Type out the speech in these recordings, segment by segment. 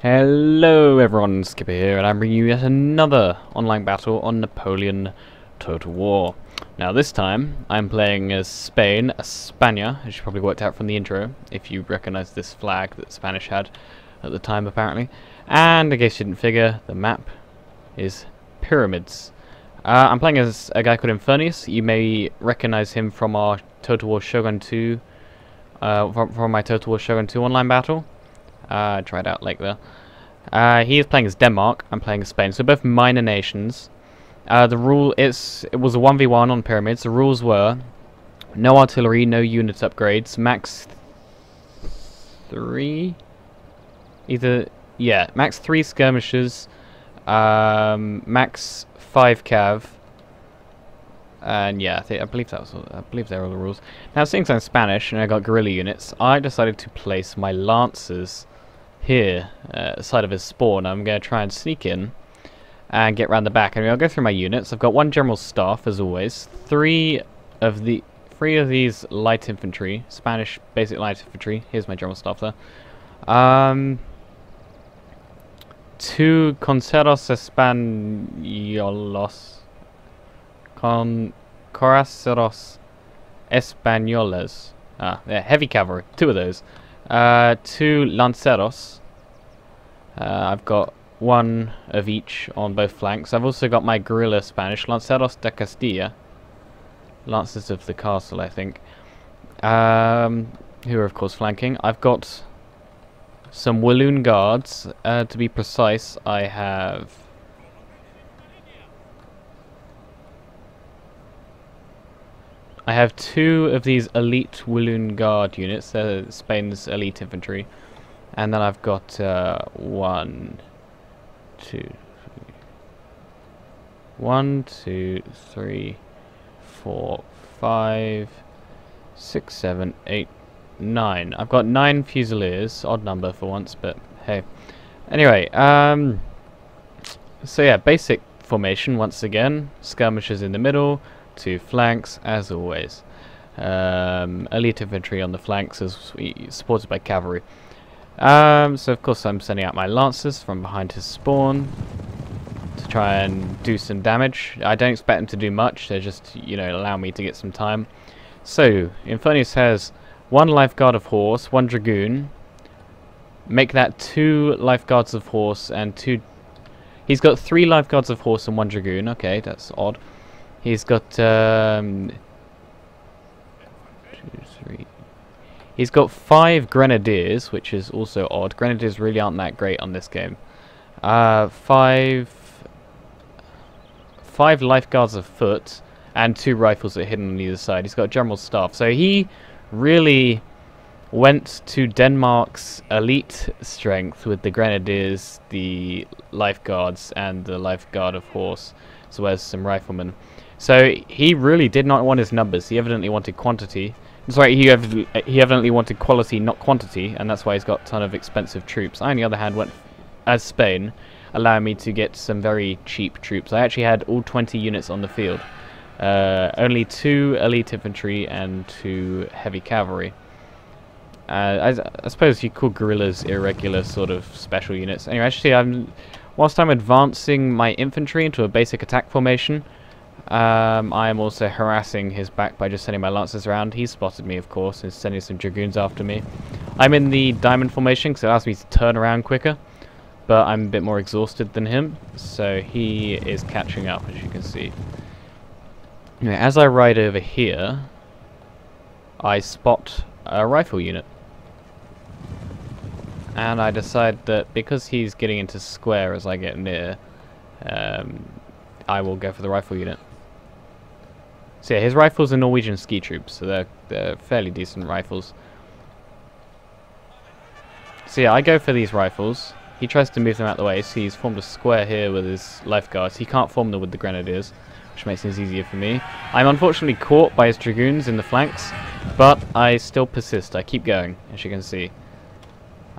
Hello everyone, Skipper here, and I'm bringing you yet another online battle on Napoleon Total War. Now this time, I'm playing as Spain, España, as you probably worked out from the intro, if you recognise this flag that Spanish had at the time apparently. And in case you didn't figure, the map is Pyramids. I'm playing as a guy called Infernious. You may recognise him from our Total War Shogun 2, from my Total War Shogun 2 online battle. Tried out like there. He is playing as Denmark. I'm playing as Spain. So both minor nations. The rule it was a 1v1 on Pyramids. The rules were no artillery, no unit upgrades, max 3. Max 3 skirmishers, max 5 cav. And yeah, I believe they were all the rules. Now, since I'm Spanish and I got guerrilla units, I decided to place my lancers here, side of his spawn. I'm going to try and sneak in and get round the back. Anyway, I'll go through my units. I've got one general staff, as always. Three of these light infantry, Spanish basic light infantry. Here's my general staff there. 2 Conseros Españolos. Coraceros Españoles. They're heavy cavalry. 2 of those. 2 Lanceros. I've got 1 of each on both flanks. I've also got my guerrilla Spanish, Lanceros de Castilla. Lancers of the castle, I think. Who are, of course, flanking. I've got some Walloon guards. To be precise, I have... I have 2 of these elite Walloon guard units. They're Spain's elite infantry. And then I've got 1, 2, 3, 4, 5, 6, 7, 8, 9. I've got 9 Fusiliers. Odd number for once, but hey. Anyway, so yeah, basic formation once again. Skirmishers in the middle. 2 flanks, as always. Elite infantry on the flanks, supported by cavalry. So of course I'm sending out my lancers from behind his spawn to try and do some damage. I don't expect them to do much. They just, allow me to get some time. So Infernious has 1 lifeguard of horse, 1 dragoon. Make that 2 lifeguards of horse and 2. He's got 3 lifeguards of horse and 1 dragoon. Okay, that's odd. He's got 2, 3. He's got 5 grenadiers, which is also odd. Grenadiers really aren't that great on this game. 5 lifeguards of foot and 2 rifles that are hidden on either side. He's got general staff. So he really went to Denmark's elite strength with the grenadiers, the lifeguards, and the lifeguard of horse, as well as some riflemen. So he really did not want his numbers. He evidently wanted quantity. Sorry, he evidently wanted quality, not quantity, and that's why he's got a ton of expensive troops. I, on the other hand, went as Spain, allowing me to get some very cheap troops. I actually had all 20 units on the field. Only 2 elite infantry and 2 heavy cavalry. I suppose you call guerrillas irregular sort of special units. Anyway, actually, whilst I'm advancing my infantry into a basic attack formation, I am also harassing his back by just sending my lancers around. He spotted me, of course, and is sending some dragoons after me. I'm in the diamond formation, so it allows me to turn around quicker, but I'm a bit more exhausted than him, so he is catching up, as you can see. Anyway, as I ride over here, I spot a rifle unit. And I decide that because he's getting into square as I get near, I will go for the rifle unit. So yeah, his rifles are Norwegian ski troops, so they're fairly decent rifles. So yeah, I go for these rifles. He tries to move them out the way, so he's formed a square here with his lifeguards. He can't form them with the grenadiers, which makes things easier for me. I'm unfortunately caught by his dragoons in the flanks, but I still persist. I keep going, as you can see.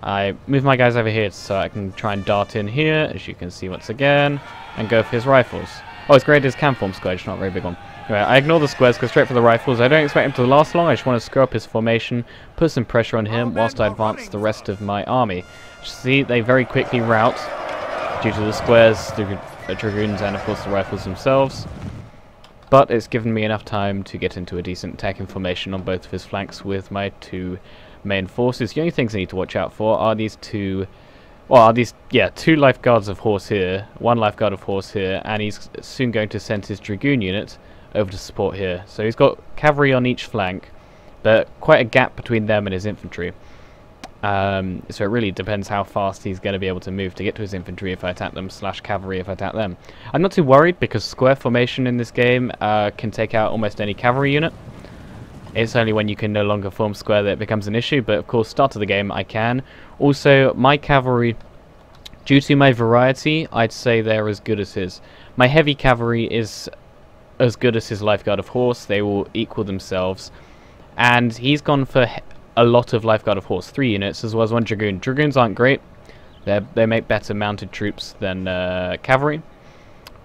I move my guys over here so I can try and dart in here, as you can see once again, and go for his rifles. Oh, his grenadiers can form square, just not a very big one. Right, I ignore the squares, go straight for the rifles. I don't expect him to last long. I just want to screw up his formation, put some pressure on him whilst I advance the rest of my army. See, they very quickly rout due to the squares, the dragoons, and of course the rifles themselves. But it's given me enough time to get into a decent attacking formation on both of his flanks with my two main forces. The only things I need to watch out for are these two... Well, two lifeguards of horse here, one lifeguard of horse here, and he's soon going to send his dragoon unit over to support here. So he's got cavalry on each flank, but quite a gap between them and his infantry. So it really depends how fast he's going to be able to move to get to his infantry if I attack them, / cavalry if I attack them. I'm not too worried because square formation in this game can take out almost any cavalry unit. It's only when you can no longer form square that it becomes an issue, but of course start of the game I can. Also, my cavalry, due to my variety, I'd say they're as good as his. My heavy cavalry is as good as his lifeguard of horse. They will equal themselves. And he's gone for a lot of lifeguard of horse, 3 units, as well as 1 dragoon. Dragoons aren't great. They make better mounted troops than cavalry.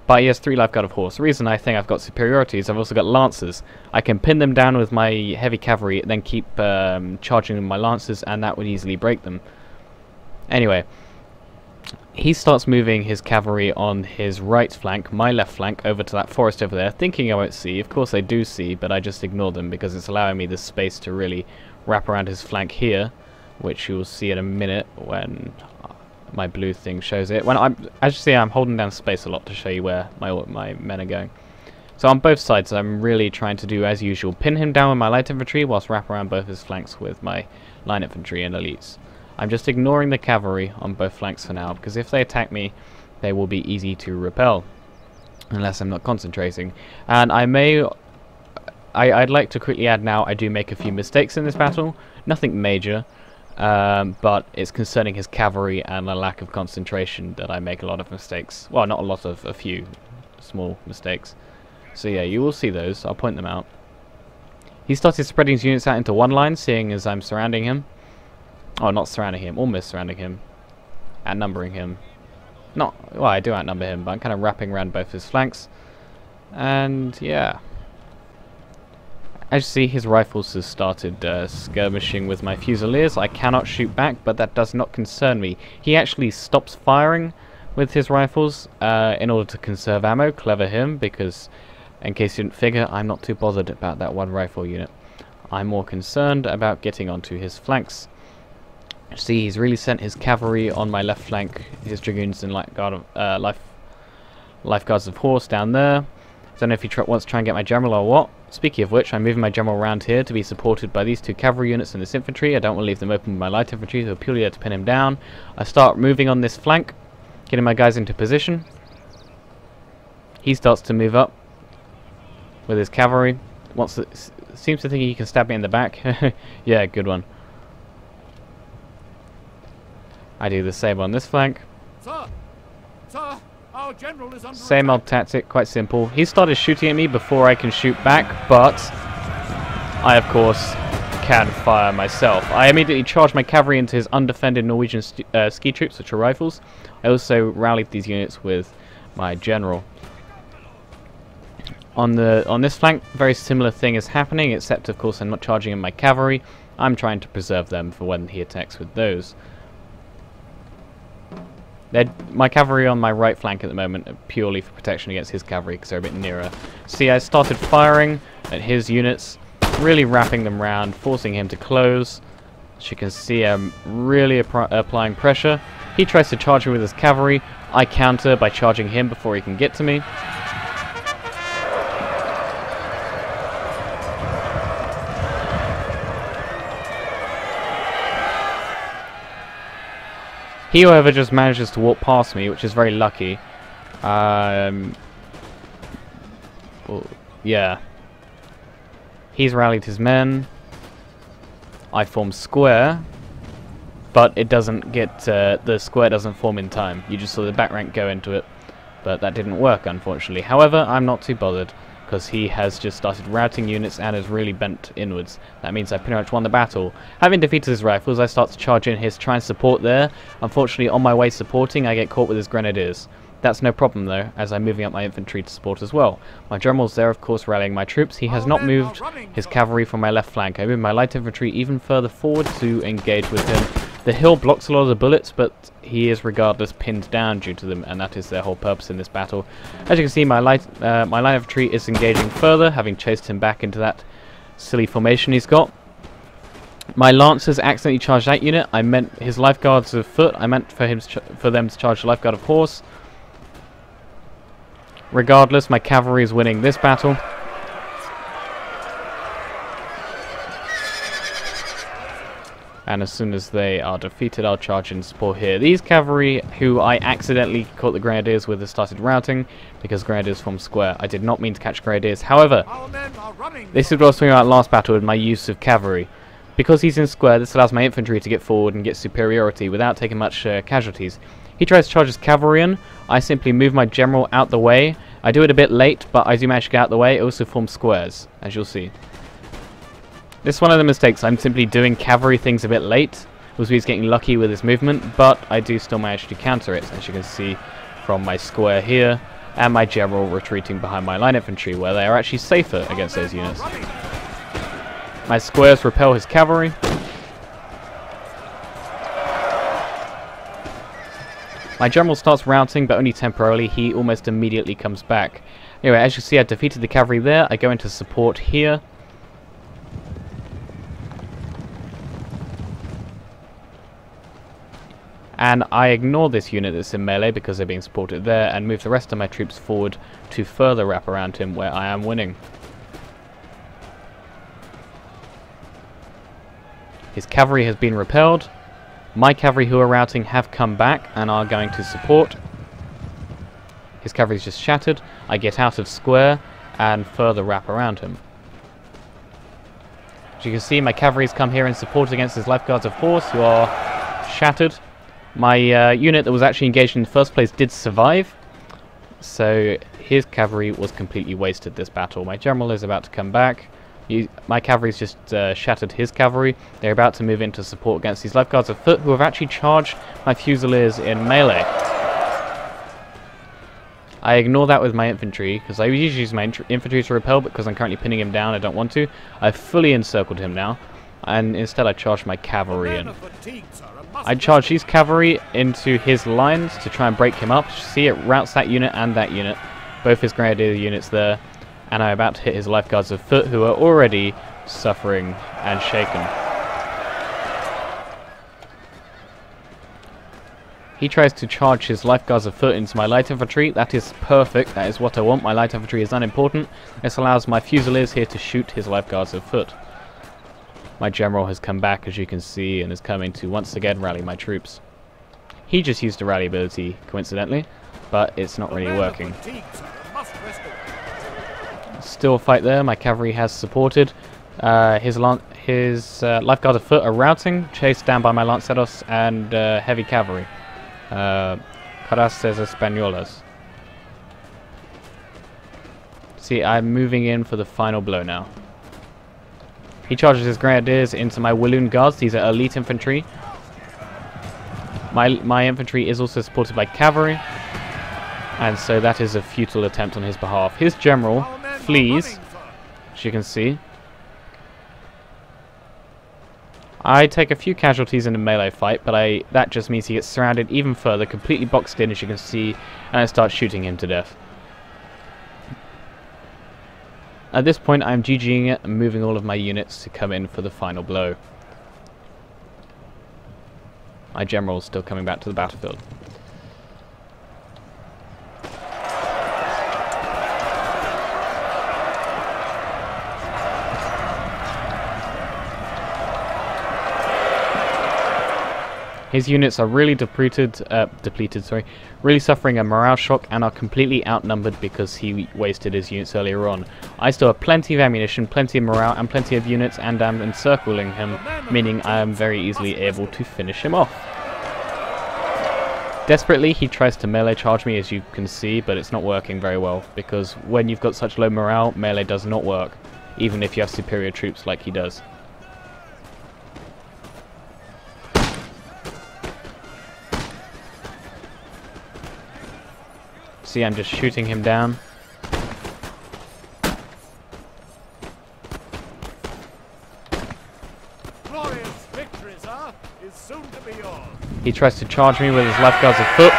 But he has 3 lifeguard of horse. The reason I think I've got superiority is I've also got lancers. I can pin them down with my heavy cavalry, then keep charging with my lancers, and that would easily break them. Anyway, he starts moving his cavalry on his right flank, my left flank, over to that forest over there, thinking I won't see. Of course I do see, but I just ignore them because it's allowing me the space to really wrap around his flank here, which you'll see in a minute when my blue thing shows it. As you see, I'm holding down space a lot to show you where my men are going. So on both sides, I'm really trying to do as usual, pin him down with my light infantry whilst wrap around both his flanks with my line infantry and elites. I'm just ignoring the cavalry on both flanks for now, because if they attack me, they will be easy to repel, unless I'm not concentrating. And I'd like to quickly add now, I do make a few mistakes in this battle, nothing major. But it's concerning his cavalry and a lack of concentration that I make a lot of mistakes. Well, not a lot of, a few small mistakes. So yeah, you will see those. I'll point them out. He started spreading his units out into one line, seeing as I'm surrounding him. Oh, not surrounding him, almost surrounding him. Outnumbering him. Well, I do outnumber him, but I'm kind of wrapping around both his flanks. And yeah. As you see, his rifles have started skirmishing with my fusiliers. I cannot shoot back, but that does not concern me. He actually stops firing with his rifles in order to conserve ammo. Clever him, because in case you didn't figure, I'm not too bothered about that 1 rifle unit. I'm more concerned about getting onto his flanks. See, he's really sent his cavalry on my left flank, his dragoons and lifeguards of horse down there. I don't know if he wants to try and get my general or what. Speaking of which, I'm moving my general around here to be supported by these 2 cavalry units and this infantry. I don't want to leave them open with my light infantry, so purely there to pin him down. I start moving on this flank, getting my guys into position. He starts to move up with his cavalry. Seems to think he can stab me in the back. Yeah, good one. I do the same on this flank. Sir, our general is under Same attack. old tactic, quite simple. He started shooting at me before I can shoot back, but I of course can fire myself. I immediately charged my cavalry into his undefended Norwegian ski troops, which are rifles. I also rallied these units with my general. On this flank, very similar thing is happening, except of course I'm not charging in my cavalry. I'm trying to preserve them for when he attacks with those. My cavalry on my right flank at the moment are purely for protection against his cavalry because they're a bit nearer. See, I started firing at his units, really wrapping them round, forcing him to close. As you can see, I'm really applying pressure. He tries to charge me with his cavalry. I counter by charging him before he can get to me. He, however, just manages to walk past me, which is very lucky. Well, yeah. He's rallied his men. I form square, but it doesn't get... the square doesn't form in time. You just saw the back rank go into it, but that didn't work, unfortunately. However, I'm not too bothered, because he has just started routing units and has really bent inwards. That means I pretty much won the battle. Having defeated his rifles, I start to charge in his try and support there. Unfortunately, on my way supporting, I get caught with his grenadiers. That's no problem though, as I'm moving up my infantry to support as well. My general's there, of course, rallying my troops. He has not moved his cavalry from my left flank. I moved my light infantry even further forward to engage with him. The hill blocks a lot of the bullets, but he is regardless pinned down due to them, and that is their whole purpose in this battle. As you can see, my light infantry is engaging further, having chased him back into that silly formation he's got. My lancers accidentally charged that unit. I meant his lifeguards of foot. I meant for them to charge the lifeguard of horse. Regardless, my cavalry is winning this battle. And as soon as they are defeated, I'll charge in support here. These cavalry, who I accidentally caught the grenadiers with, have started routing because grenadiers form square. I did not mean to catch grenadiers. However, this is what I was talking about last battle with my use of cavalry. Because he's in square, this allows my infantry to get forward and get superiority without taking much casualties. He tries to charge his cavalry in. I simply move my general out the way. I do it a bit late, but I do manage to get out the way. It also forms squares, as you'll see. This is one of the mistakes. I'm simply doing cavalry things a bit late. Also, he's getting lucky with his movement, but I do still manage to counter it, as you can see from my square here, and my general retreating behind my line infantry, where they are actually safer against those units. My squares repel his cavalry. My general starts routing, but only temporarily. He almost immediately comes back. Anyway, as you see, I defeated the cavalry there. I go into support here. And I ignore this unit that's in melee because they're being supported there, and move the rest of my troops forward to further wrap around him where I am winning. His cavalry has been repelled. My cavalry who are routing have come back and are going to support. His cavalry is just shattered. I get out of square and further wrap around him. As you can see, my cavalry has come here in support against his lifeguards of horse, who are shattered. My unit that was actually engaged in the first place did survive, so his cavalry was completely wasted this battle. My general is about to come back. My cavalry's just shattered his cavalry. They're about to move into support against these lifeguards of foot, who have actually charged my fusiliers in melee. I ignore that with my infantry, because I usually use my infantry to repel, but because I'm currently pinning him down, I don't want to. I've fully encircled him now, and instead I charge my cavalry in. I charge these cavalry into his lines to try and break him up. See, it routes that unit and that unit, both his grenadier units there. And I'm about to hit his lifeguards of foot, who are already suffering and shaken. He tries to charge his lifeguards of foot into my light infantry. That is perfect. That is what I want. My light infantry is unimportant. This allows my fusiliers here to shoot his lifeguards of foot. My general has come back, as you can see, and is coming to once again rally my troops. He just used a rally ability, coincidentally, but it's not really working. Still a fight there. My cavalry has supported. His lifeguard of foot are routing, chased down by my lanceros and heavy cavalry. Coraces Españolas. See, I'm moving in for the final blow now. He charges his grenadiers into my Walloon guards. These are elite infantry. My infantry is also supported by cavalry, and so that is a futile attempt on his behalf. His general flees, as you can see. I take a few casualties in a melee fight, but that just means he gets surrounded even further, completely boxed in, as you can see, and I start shooting him to death. At this point, I'm GGing it and moving all of my units to come in for the final blow. My general's still coming back to the battlefield. His units are really depleted, really suffering a morale shock and are completely outnumbered because he wasted his units earlier on. I still have plenty of ammunition, plenty of morale, and plenty of units, and am encircling him, meaning I am very easily able to finish him off. Desperately, he tries to melee charge me, as you can see, but it's not working very well, because when you've got such low morale, melee does not work, even if you have superior troops like he does. See, I'm just shooting him down. Glorious victory, sir, is soon to be yours. He tries to charge me with his life guards afoot.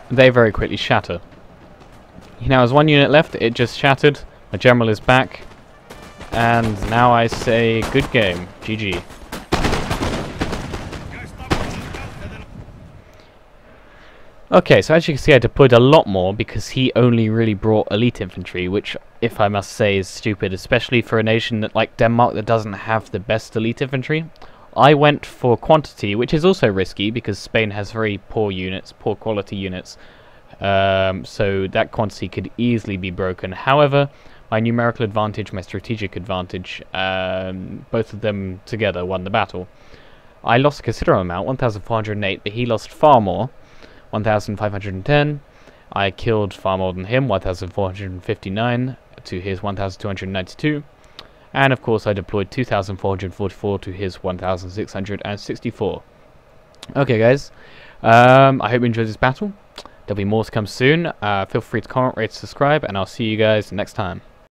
They very quickly shatter. He now has 1 unit left, it just shattered. My general is back. And now I say good game. GG. Okay, so as you can see I deployed a lot more because he only really brought elite infantry, which, if I must say, is stupid, especially for a nation that, like Denmark, that doesn't have the best elite infantry. I went for quantity, which is also risky because Spain has very poor units, poor quality units. So that quantity could easily be broken. However, my numerical advantage, my strategic advantage, both of them together won the battle. I lost a considerable amount, 1,408, but he lost far more, 1,510. I killed far more than him, 1,459 to his 1,292. And of course I deployed 2,444 to his 1,664. Okay guys, I hope you enjoyed this battle. There'll be more to come soon. Feel free to comment, rate, subscribe, and I'll see you guys next time.